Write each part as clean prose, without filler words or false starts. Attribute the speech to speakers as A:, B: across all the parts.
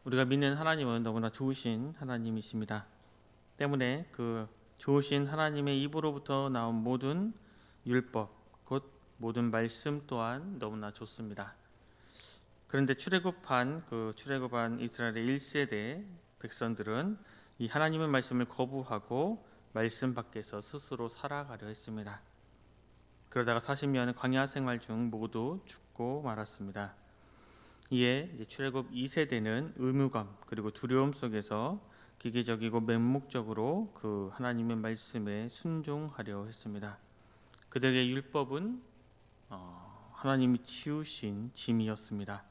A: 우리가 믿는 하나님은 너무나 좋으신 하나님이십니다. 때문에 그 좋으신 하나님의 입으로부터 나온 모든 율법, 곧 모든 말씀 또한 너무나 좋습니다. 그런데 출애굽한 이스라엘의 1세대 백성들은 이 하나님의 말씀을 거부하고 말씀 밖에서 스스로 살아가려 했습니다. 그러다가 40년 광야 생활 중 모두 죽고 말았습니다. 이에 이제 출애굽 2세대는 의무감 그리고 두려움 속에서 기계적이고 맹목적으로 그 하나님의 말씀에 순종하려 했습니다. 그들의 율법은 하나님이 지우신 짐이었습니다.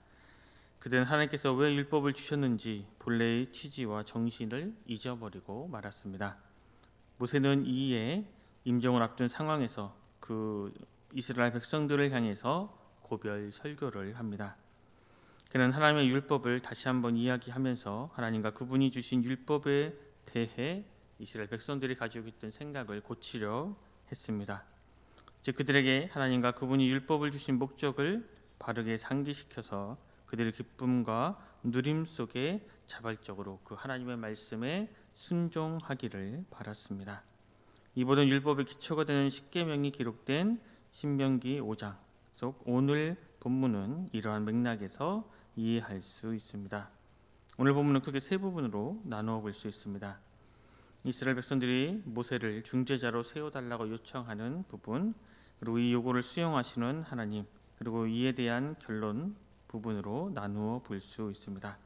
A: 그들은 하나님께서 왜 율법을 주셨는지 본래의 취지와 정신을 잊어버리고 말았습니다. 모세는 이에 임종을 앞둔 상황에서 그 이스라엘 백성들을 향해서 고별 설교를 합니다. 그는 하나님의 율법을 다시 한번 이야기하면서 하나님과 그분이 주신 율법에 대해 이스라엘 백성들이 가지고 있던 생각을 고치려 했습니다. 즉 그들에게 하나님과 그분이 율법을 주신 목적을 바르게 상기시켜서 그들의 기쁨과 누림 속에 자발적으로 그 하나님의 말씀에 순종하기를 바랐습니다. 이 모든 율법의 기초가 되는 십계명이 기록된 신명기 5장 속 오늘 본문은 이러한 맥락에서 이해할 수 있습니다. 오늘 본문은 크게 세 부분으로 나누어 볼 수 있습니다. 이스라엘 백성들이 모세를 중재자로 세워달라고 요청하는 부분, 그리고 이 요구를 수용하시는 하나님, 그리고 이에 대한 결론 부분으로 나누어 볼 수 있습니다.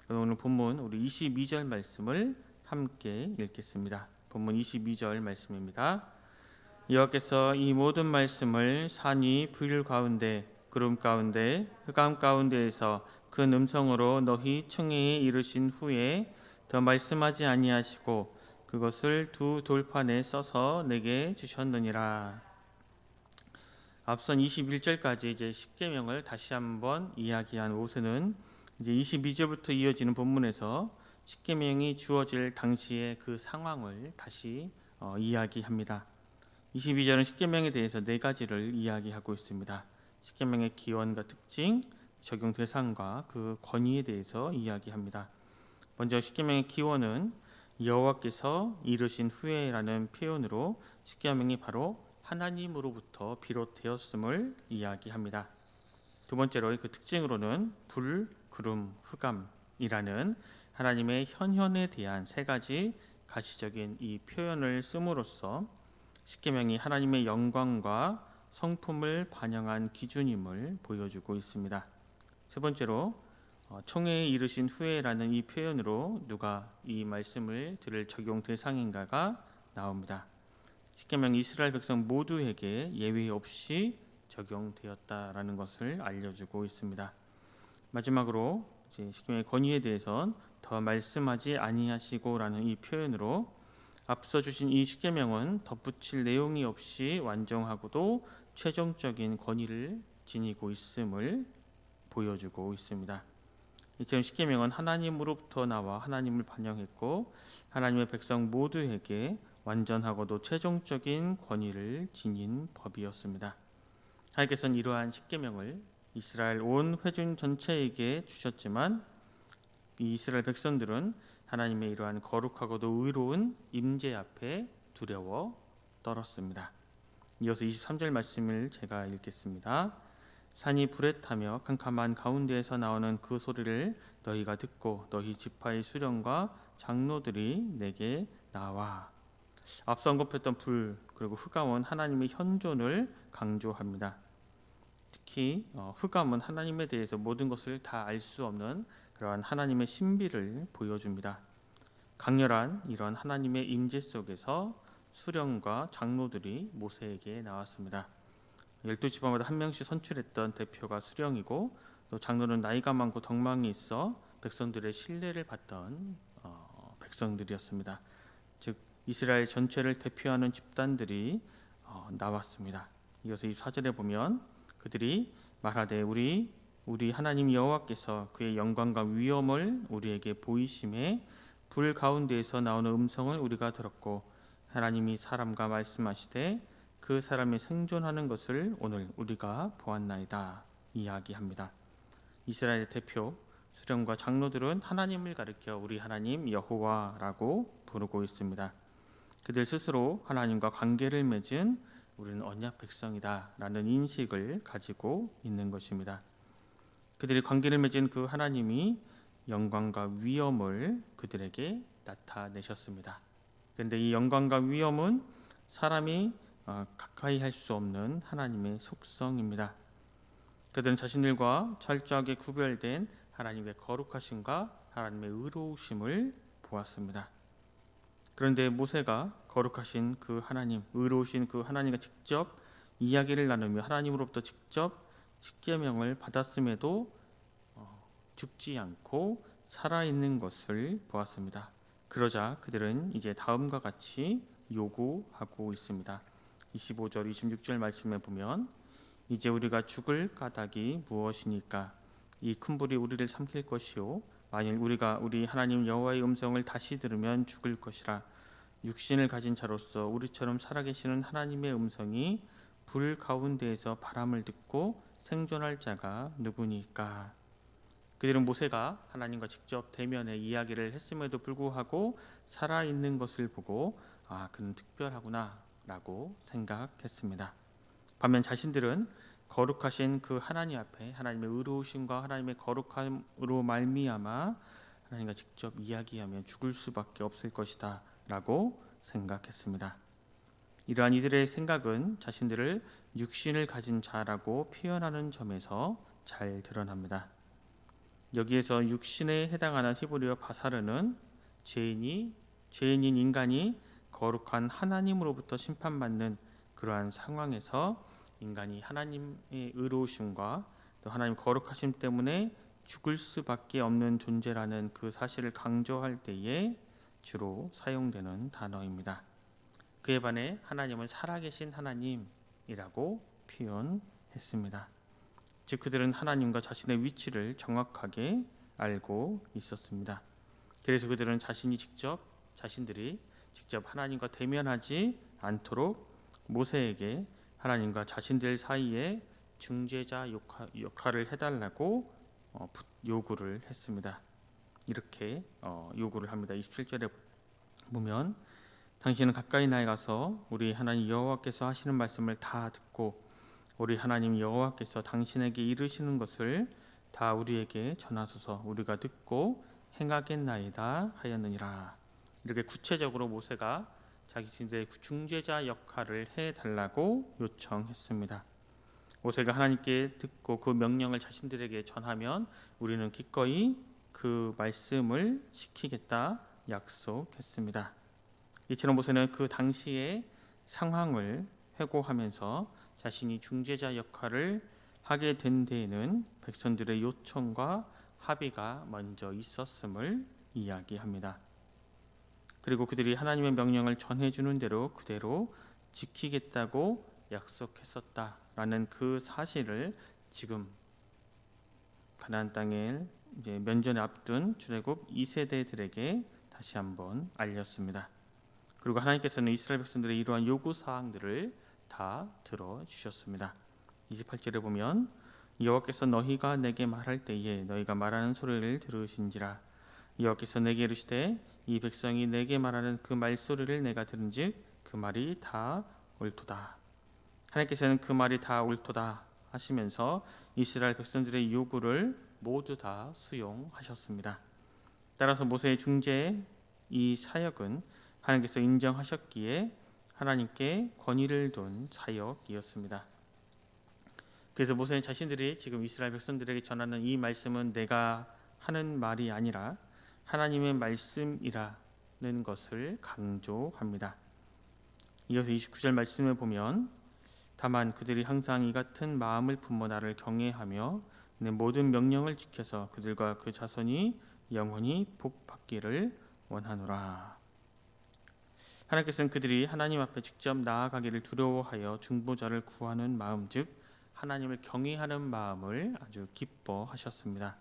A: 오늘 본문 우리 22절 말씀을 함께 읽겠습니다. 본문 22절 말씀입니다. 여호와께서 이 모든 말씀을 산 위 불 가운데 구름 가운데 흑암 가운데에서 그 음성으로 너희 청해에 이르신 후에 더 말씀하지 아니하시고 그것을 두 돌판에 써서 내게 주셨느니라. 앞선 21절까지 이제 십계명을 다시 한번 이야기한 모세는 이제 22절부터 이어지는 본문에서 십계명이 주어질 당시의 그 상황을 다시 이야기합니다. 22절은 십계명에 대해서 네 가지를 이야기하고 있습니다. 십계명의 기원과 특징, 적용 대상과 그 권위에 대해서 이야기합니다. 먼저 십계명의 기원은 여호와께서 이르신 후에라는 표현으로 십계명이 바로 하나님으로부터 비롯되었음을 이야기합니다. 두 번째로 그 특징으로는 불, 구름, 흑암이라는 하나님의 현현에 대한 세 가지 가시적인 이 표현을 씀으로써 십계명이 하나님의 영광과 성품을 반영한 기준임을 보여주고 있습니다. 세 번째로 총회에 이르신 후에라는 이 표현으로 누가 이 말씀을 들을 적용 대상인가가 나옵니다. 십계명이 이스라엘 백성 모두에게 예외 없이 적용되었다라는 것을 알려주고 있습니다. 마지막으로 십계명의 권위에 대해선 더 말씀하지 아니하시고라는 이 표현으로 앞서 주신 이 십계명은 덧붙일 내용이 없이 완전하고도 최종적인 권위를 지니고 있음을 보여주고 있습니다. 이처럼 십계명은 하나님으로부터 나와 하나님을 반영했고 하나님의 백성 모두에게 완전하고도 최종적인 권위를 지닌 법이었습니다. 하나님께서는 이러한 십계명을 이스라엘 온 회중 전체에게 주셨지만 이 이스라엘 백성들은 하나님의 이러한 거룩하고도 의로운 임재 앞에 두려워 떨었습니다. 이어서 23절 말씀을 제가 읽겠습니다. 산이 불에 타며 캄캄한 가운데에서 나오는 그 소리를 너희가 듣고 너희 지파의 수령과 장로들이 내게 나와. 앞서 언급했던 불 그리고 흑암은 하나님의 현존을 강조합니다. 특히 흑암은 하나님에 대해서 모든 것을 다 알 수 없는 그러한 하나님의 신비를 보여줍니다. 강렬한 이런 하나님의 임재 속에서 수령과 장로들이 모세에게 나왔습니다. 12지파마다 한 명씩 선출했던 대표가 수령이고 또 장로는 나이가 많고 덕망이 있어 백성들의 신뢰를 받던 백성들이었습니다. 즉 이스라엘 전체를 대표하는 집단들이 나왔습니다. 이어서 24절에 보면 그들이 말하되 우리 하나님 여호와께서 그의 영광과 위엄을 우리에게 보이심에 불 가운데에서 나오는 음성을 우리가 들었고 하나님이 사람과 말씀하시되 그 사람이 생존하는 것을 오늘 우리가 보았나이다 이야기합니다. 이스라엘의 대표 수령과 장로들은 하나님을 가리켜 우리 하나님 여호와라고 부르고 있습니다. 그들 스스로 하나님과 관계를 맺은 우리는 언약 백성이다라는 인식을 가지고 있는 것입니다. 그들이 관계를 맺은 그 하나님이 영광과 위엄을 그들에게 나타내셨습니다. 그런데 이 영광과 위엄은 사람이 가까이 할 수 없는 하나님의 속성입니다. 그들은 자신들과 철저하게 구별된 하나님의 거룩하심과 하나님의 의로우심을 보았습니다. 그런데 모세가 거룩하신 그 하나님, 의로우신 그 하나님과 직접 이야기를 나누며 하나님으로부터 직접 십계명을 받았음에도 죽지 않고 살아있는 것을 보았습니다. 그러자 그들은 이제 다음과 같이 요구하고 있습니다. 25절, 26절 말씀에 보면 이제 우리가 죽을 까닭이 무엇이니까? 이 큰 불이 우리를 삼킬 것이요 만일 우리가 우리 하나님 여호와의 음성을 다시 들으면 죽을 것이라. 육신을 가진 자로서 우리처럼 살아계시는 하나님의 음성이 불 가운데에서 바람을 듣고 생존할 자가 누구니까? 그들은 모세가 하나님과 직접 대면에 이야기를 했음에도 불구하고 살아있는 것을 보고 그는 특별하구나 라고 생각했습니다. 반면 자신들은 거룩하신 그 하나님 앞에 하나님의 의로우심과 하나님의 거룩함으로 말미암아 하나님과 직접 이야기하면 죽을 수밖에 없을 것이다 라고 생각했습니다. 이러한 이들의 생각은 자신들을 육신을 가진 자라고 표현하는 점에서 잘 드러납니다. 여기에서 육신에 해당하는 히브리어 바사르는 죄인인 인간이 거룩한 하나님으로부터 심판받는 그러한 상황에서 인간이 하나님의 의로우심과 또 하나님 거룩하심 때문에 죽을 수밖에 없는 존재라는 그 사실을 강조할 때에 주로 사용되는 단어입니다. 그에 반해 하나님은 살아계신 하나님이라고 표현했습니다. 즉 그들은 하나님과 자신의 위치를 정확하게 알고 있었습니다. 그래서 그들은 자신들이 직접 하나님과 대면하지 않도록 모세에게 하나님과 자신들 사이에 중재자 역할을 해달라고 요구를 했습니다. 이렇게 요구를 합니다. 27절에 보면 당신은 가까이 나아가서 우리 하나님 여호와께서 하시는 말씀을 다 듣고 우리 하나님 여호와께서 당신에게 이르시는 것을 다 우리에게 전하소서. 우리가 듣고 행하겠나이다 하였느니라. 이렇게 구체적으로 모세가 자신들의 중재자 역할을 해달라고 요청했습니다. 모세가 하나님께 듣고 그 명령을 자신들에게 전하면 우리는 기꺼이 그 말씀을 지키겠다 약속했습니다. 이처럼 모세는 그 당시의 상황을 회고하면서 자신이 중재자 역할을 하게 된 데에는 백성들의 요청과 합의가 먼저 있었음을 이야기합니다. 그리고 그들이 하나님의 명령을 전해주는 대로 그대로 지키겠다고 약속했었다라는 그 사실을 지금 가나안 땅에 이제 면전에 앞둔 출애굽 2세대들에게 다시 한번 알렸습니다. 그리고 하나님께서는 이스라엘 백성들의 이러한 요구 사항들을 다 들어주셨습니다. 28절에 보면 여호와께서 너희가 내게 말할 때에 너희가 말하는 소리를 들으신지라. 여호와께서 내게 이르시되 이 백성이 내게 말하는 그 말소리를 내가 들은즉 그 말이 다 옳도다. 하나님께서는 그 말이 다 옳도다 하시면서 이스라엘 백성들의 요구를 모두 다 수용하셨습니다. 따라서 모세의 중재 이 사역은 하나님께서 인정하셨기에 하나님께 권위를 둔 사역이었습니다. 그래서 모세는 자신들이 지금 이스라엘 백성들에게 전하는 이 말씀은 내가 하는 말이 아니라 하나님의 말씀이라는 것을 강조합니다. 이어서 29절 말씀을 보면 다만 그들이 항상 이 같은 마음을 품어 나를 경외하며 내 모든 명령을 지켜서 그들과 그 자손이 영원히 복받기를 원하노라. 하나님께서는 그들이 하나님 앞에 직접 나아가기를 두려워하여 중보자를 구하는 마음, 즉 하나님을 경외하는 마음을 아주 기뻐하셨습니다.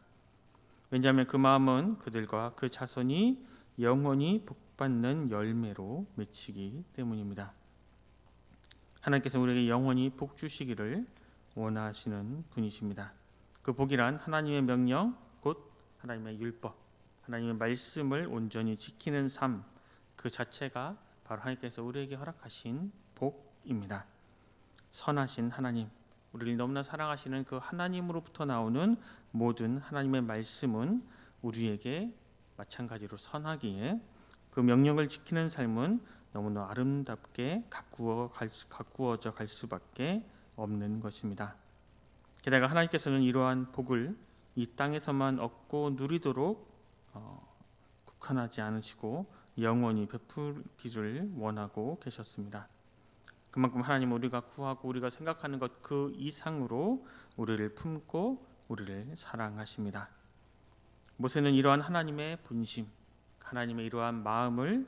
A: 왜냐하면 그 마음은 그들과 그 자손이 영원히 복받는 열매로 맺히기 때문입니다. 하나님께서 우리에게 영원히 복 주시기를 원하시는 분이십니다. 그 복이란 하나님의 명령, 곧 하나님의 율법, 하나님의 말씀을 온전히 지키는 삶, 그 자체가 바로 하나님께서 우리에게 허락하신 복입니다. 선하신 하나님, 우리를 너무나 사랑하시는 그 하나님으로부터 나오는 모든 하나님의 말씀은 우리에게 마찬가지로 선하기에 그 명령을 지키는 삶은 너무나 아름답게 가꾸어져 갈 수밖에 없는 것입니다. 게다가 하나님께서는 이러한 복을 이 땅에서만 얻고 누리도록 국한하지 않으시고 영원히 베풀기를 원하고 계셨습니다. 그만큼 하나님은 우리가 구하고 우리가 생각하는 것 그 이상으로 우리를 품고 우리를 사랑하십니다. 모세는 이러한 하나님의 본심, 하나님의 이러한 마음을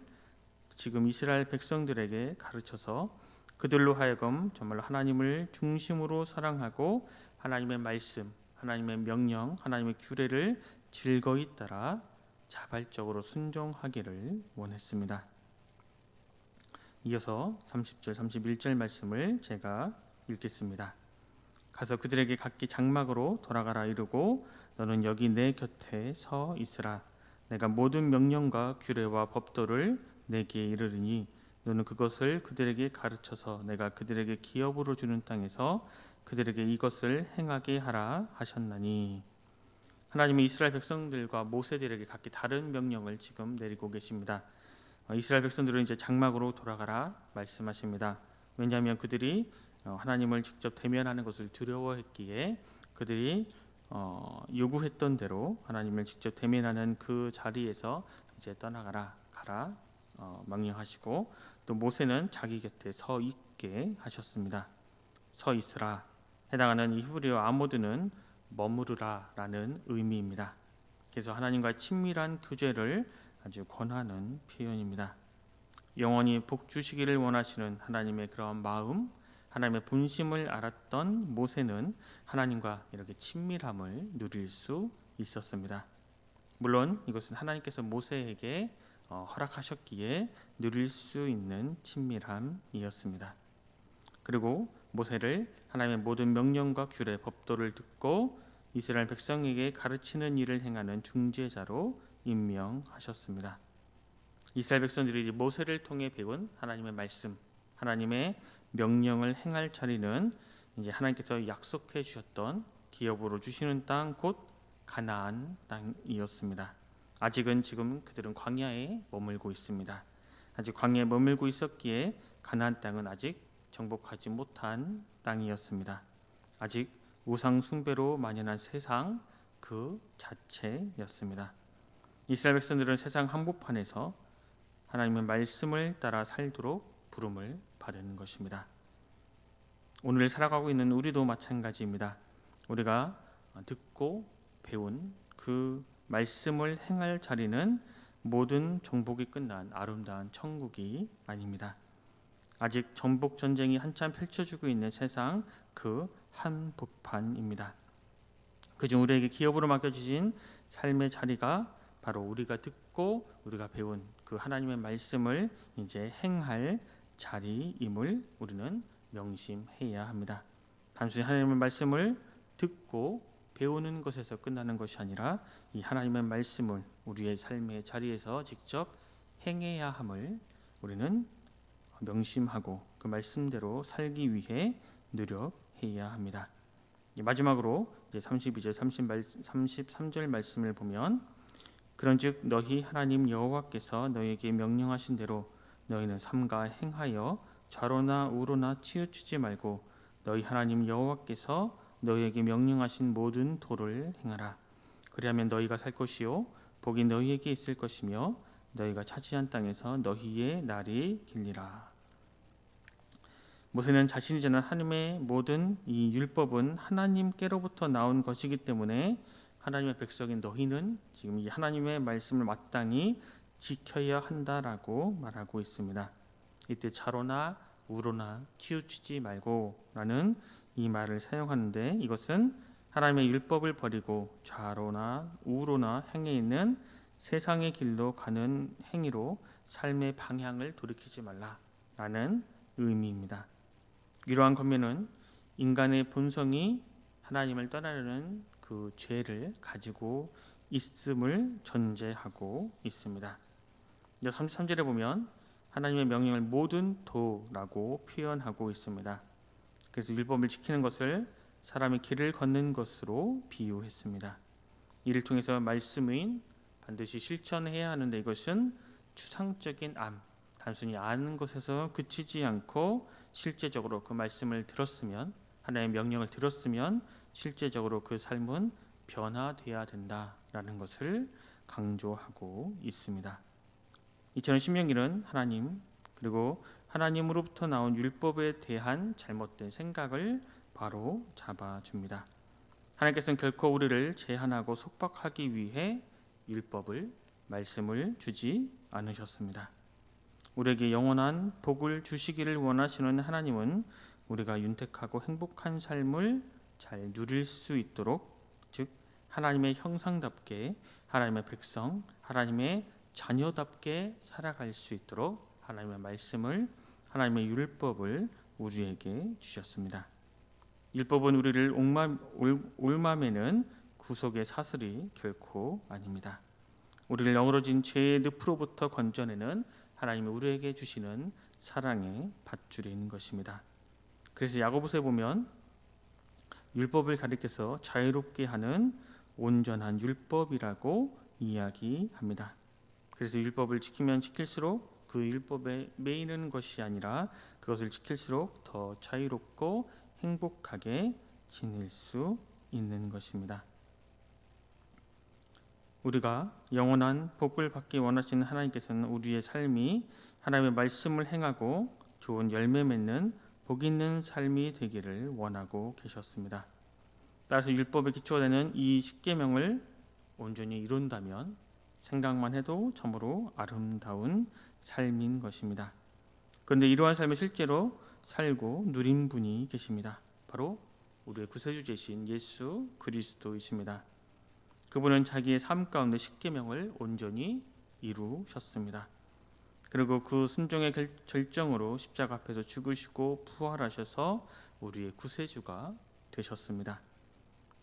A: 지금 이스라엘 백성들에게 가르쳐서 그들로 하여금 정말 하나님을 중심으로 사랑하고 하나님의 말씀, 하나님의 명령, 하나님의 규례를 즐거이 따라 자발적으로 순종하기를 원했습니다. 이어서 30절, 31절 말씀을 제가 읽겠습니다. 가서 그들에게 각기 장막으로 돌아가라 이르고 너는 여기 내 곁에 서 있으라. 내가 모든 명령과 규례와 법도를 내게 이르리니 너는 그것을 그들에게 가르쳐서 내가 그들에게 기업으로 주는 땅에서 그들에게 이것을 행하게 하라 하셨나니. 하나님은 이스라엘 백성들과 모세들에게 각기 다른 명령을 지금 내리고 계십니다. 이스라엘 백성들은 이제 장막으로 돌아가라 말씀하십니다. 왜냐하면 그들이 하나님을 직접 대면하는 것을 두려워했기에 그들이 요구했던 대로 하나님을 직접 대면하는 그 자리에서 이제 떠나가라 가라 명령하시고 또 모세는 자기 곁에 서 있게 하셨습니다. 서 있으라 해당하는 이 히브리어 아모드는 머무르라라는 의미입니다. 그래서 하나님과의 친밀한 교제를 아주 권하는 표현입니다. 영원히 복 주시기를 원하시는 하나님의 그런 마음, 하나님의 본심을 알았던 모세는 하나님과 이렇게 친밀함을 누릴 수 있었습니다. 물론 이것은 하나님께서 모세에게 허락하셨기에 누릴 수 있는 친밀함이었습니다. 그리고 모세를 하나님의 모든 명령과 규례, 법도를 듣고 이스라엘 백성에게 가르치는 일을 행하는 중재자로 임명하셨습니다. 이스라엘 백성들이 모세를 통해 배운 하나님의 말씀, 하나님의 명령을 행할 자리는 이제 하나님께서 약속해 주셨던 기업으로 주시는 땅 곧 가나안 땅이었습니다. 아직은 지금 그들은 광야에 머물고 있습니다. 아직 광야에 머물고 있었기에 가나안 땅은 아직 정복하지 못한 땅이었습니다. 아직 우상 숭배로 만연한 세상 그 자체였습니다. 이스라엘 백성들은 세상 한복판에서 하나님의 말씀을 따라 살도록 부름을 받은 것입니다. 오늘 살아가고 있는 우리도 마찬가지입니다. 우리가 듣고 배운 그 말씀을 행할 자리는 모든 정복이 끝난 아름다운 천국이 아닙니다. 아직 정복 전쟁이 한참 펼쳐지고 있는 세상 그 한복판입니다. 그중 우리에게 기업으로 맡겨주신 삶의 자리가 바로 우리가 듣고 우리가 배운 그 하나님의 말씀을 이제 행할 자리임을 우리는 명심해야 합니다. 단순히 하나님의 말씀을 듣고 배우는 것에서 끝나는 것이 아니라 이 하나님의 말씀을 우리의 삶의 자리에서 직접 행해야 함을 우리는 명심하고 그 말씀대로 살기 위해 노력해야 합니다. 마지막으로 이제 32절 33절 말씀을 보면 그런즉 너희 하나님 여호와께서 너희에게 명령하신 대로 너희는 삼가 행하여 좌로나 우로나 치우치지 말고 너희 하나님 여호와께서 너희에게 명령하신 모든 도를 행하라. 그리하면 너희가 살 것이요 복이 너희에게 있을 것이며 너희가 차지한 땅에서 너희의 날이 길리라. 모세는 자신이 전한 하나님의 모든 이 율법은 하나님께로부터 나온 것이기 때문에 하나님의 백성인 너희는 지금 이 하나님의 말씀을 마땅히 지켜야 한다라고 말하고 있습니다. 이때 좌로나 우로나 치우치지 말고라는 이 말을 사용하는데 이것은 하나님의 율법을 버리고 좌로나 우로나 행해 있는 세상의 길로 가는 행위로 삶의 방향을 돌이키지 말라라는 의미입니다. 이러한 권면은 인간의 본성이 하나님을 떠나려는 그 죄를 가지고 있음을 전제하고 있습니다. 33절에 보면 하나님의 명령을 모든 도라고 표현하고 있습니다. 그래서 율법을 지키는 것을 사람의 길을 걷는 것으로 비유했습니다. 이를 통해서 말씀은 반드시 실천해야 하는데 이것은 추상적인 단순히 아는 것에서 그치지 않고 실제적으로 그 말씀을 들었으면, 하나님의 명령을 들었으면 실제적으로 그 삶은 변화되어야 된다라는 것을 강조하고 있습니다. 이처럼 신명기는 하나님 그리고 하나님으로부터 나온 율법에 대한 잘못된 생각을 바로 잡아줍니다. 하나님께서는 결코 우리를 제한하고 속박하기 위해 율법을, 말씀을 주지 않으셨습니다. 우리에게 영원한 복을 주시기를 원하시는 하나님은 우리가 윤택하고 행복한 삶을 잘 누릴 수 있도록, 즉 하나님의 형상답게, 하나님의 백성, 하나님의 자녀답게 살아갈 수 있도록 하나님의 말씀을, 하나님의 율법을 우리에게 주셨습니다. 율법은 우리를 올마매는 구속의 사슬이 결코 아닙니다. 우리를 어우러진 죄의 늪으로부터 건져내는 하나님이 우리에게 주시는 사랑의 밧줄인 것입니다. 그래서 야고보서에 보면 율법을 가리켜서 자유롭게 하는 온전한 율법이라고 이야기합니다. 그래서 율법을 지키면 지킬수록 그 율법에 매이는 것이 아니라 그것을 지킬수록 더 자유롭고 행복하게 지낼 수 있는 것입니다. 우리가 영원한 복을 받기 원하시는 하나님께서는 우리의 삶이 하나님의 말씀을 행하고 좋은 열매 맺는 복 있는 삶이 되기를 원하고 계셨습니다. 따라서 율법의 기초가 되는 이 십계명을 온전히 이룬다면 생각만 해도 참으로 아름다운 삶인 것입니다. 그런데 이러한 삶을 실제로 살고 누린 분이 계십니다. 바로 우리의 구세주이신 예수 그리스도이십니다. 그분은 자기의 삶 가운데 십계명을 온전히 이루셨습니다. 그리고 그 순종의 결정으로 십자가 앞에서 죽으시고 부활하셔서 우리의 구세주가 되셨습니다.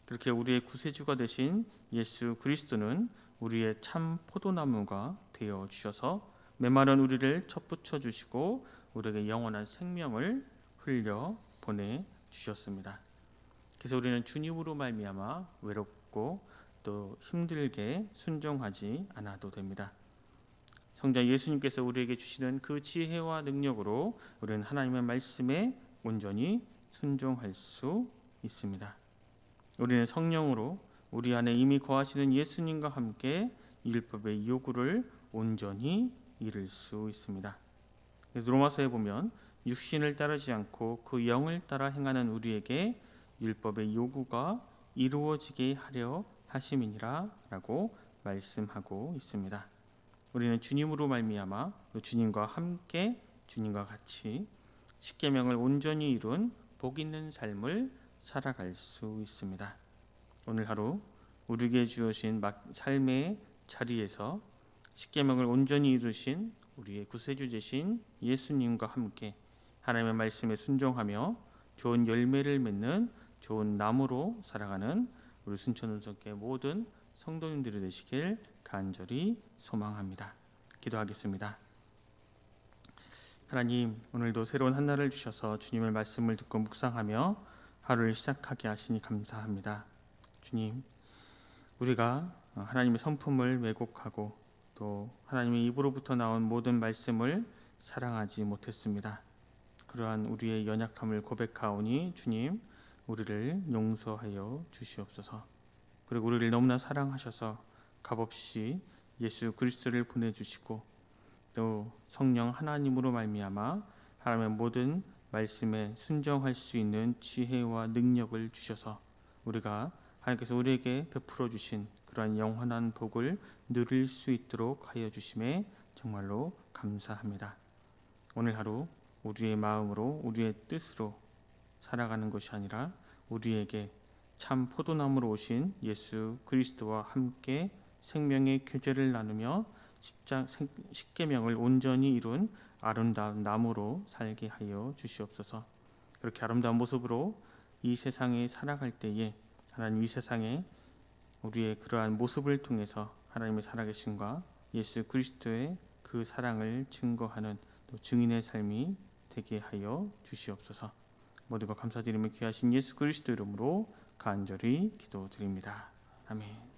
A: 그렇게 우리의 구세주가 되신 예수 그리스도는 우리의 참 포도나무가 되어 주셔서 메마른 우리를 첩붙여 주시고 우리에게 영원한 생명을 흘려 보내 주셨습니다. 그래서 우리는 주님으로 말미암아 외롭고 또 힘들게 순종하지 않아도 됩니다. 성자 예수님께서 우리에게 주시는 그 지혜와 능력으로 우리는 하나님의 말씀에 온전히 순종할 수 있습니다. 우리는 성령으로 우리 안에 이미 거하시는 예수님과 함께 율법의 요구를 온전히 이룰 수 있습니다. 로마서에 보면 육신을 따르지 않고 그 영을 따라 행하는 우리에게 율법의 요구가 이루어지게 하려 하심이니라 라고 말씀하고 있습니다. 우리는 주님으로 말미암아 주님과 함께 주님과 같이 십계명을 온전히 이룬 복 있는 삶을 살아갈 수 있습니다. 오늘 하루 우리에게 주어진 삶의 자리에서 십계명을 온전히 이루신 우리의 구세주 되신 예수님과 함께 하나님의 말씀에 순종하며 좋은 열매를 맺는 좋은 나무로 살아가는 우리 순천운석교회 모든 성도님들이 되시길 간절히 소망합니다. 기도하겠습니다. 하나님, 오늘도 새로운 한 날을 주셔서 주님의 말씀을 듣고 묵상하며 하루를 시작하게 하시니 감사합니다. 주님, 우리가 하나님의 성품을 왜곡하고 또 하나님의 입으로부터 나온 모든 말씀을 사랑하지 못했습니다. 그러한 우리의 연약함을 고백하오니 주님, 우리를 용서하여 주시옵소서. 그리고 우리를 너무나 사랑하셔서 값없이 예수 그리스도를 보내주시고 또 성령 하나님으로 말미암아 하나님의 모든 말씀에 순종할 수 있는 지혜와 능력을 주셔서 우리가 하나님께서 우리에게 베풀어 주신 그러한 영원한 복을 누릴 수 있도록 하여 주심에 정말로 감사합니다. 오늘 하루 우리의 마음으로 우리의 뜻으로 살아가는 것이 아니라 우리에게 참 포도나무로 오신 예수 그리스도와 함께 생명의 교제를 나누며 십계명을 온전히 이룬 아름다운 나무로 살게 하여 주시옵소서. 그렇게 아름다운 모습으로 이 세상에 살아갈 때에 하나님 이 세상에 우리의 그러한 모습을 통해서 하나님의 살아계심과 예수 그리스도의 그 사랑을 증거하는 또 증인의 삶이 되게 하여 주시옵소서. 모두가 감사드리며 귀하신 예수 그리스도 이름으로 간절히 기도드립니다. 아멘.